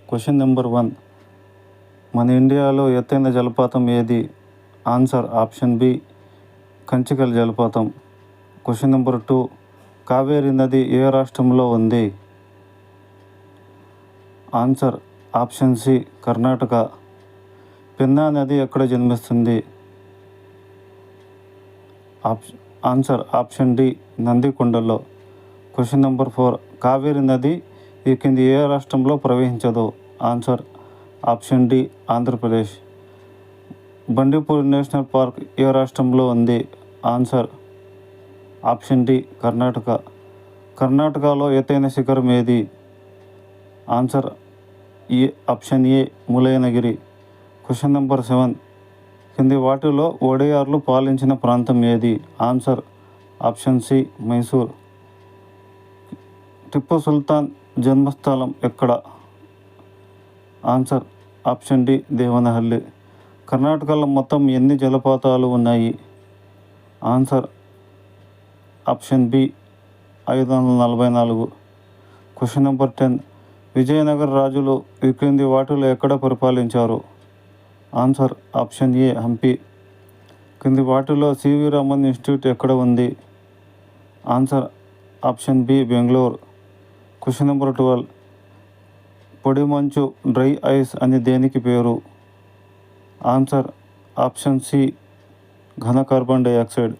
Question number 1, మన ఇండియాలో ఎత్తైన జలపాతం ఏది? ఆన్సర్ ఆప్షన్ బి కంచికల్ జలపాతం. క్వశ్చన్ నెంబర్ 2, కావేరీ నది ఏ రాష్ట్రంలో ఉంది? Answer option C Karnataka. Penna నది ఎక్కడ జన్మిస్తుంది? ఆన్సర్ ఆప్షన్ డి నందికొండలో. క్వశ్చన్ నెంబర్ 4, కావేరీ నది ఈ కింది ఏ రాష్ట్రంలో ప్రవహించదు? Answer option D Andhra Pradesh. Bandipur national park ఏ రాష్ట్రంలో ఉంది? Answer option D Karnataka. కర్ణాటకలో ఎత్తైన శిఖరం ఏది? Answer option A Mullayanagiri. Question number 7, కింది వాటిలో ఒడియార్లు పాలించిన ప్రాంతం ఏది? Answer option C Mysore. Tipu Sultan జన్మస్థలం ఎక్కడ? Answer option D Devanahalli. కర్ణాటకలో మొత్తం ఎన్ని జలపాతాలు ఉన్నాయి? Answer option B 544. Question number 10, Vijayanagara రాజులు ఈ క్రింది వాటిలో ఎక్కడ పరిపాలించారు? Answer option A Hampi. కింది వాటిలో సివి రామన్ ఇన్స్టిట్యూట్ ఎక్కడ ఉంది? Answer option B Bengaluru. Question number 12, పొడి మంచు డ్రై ఐస్ అని దేనికి పేరు? ఆన్సర్ ఆప్షన్ సి ఘన కార్బన్ డైఆక్సైడ్.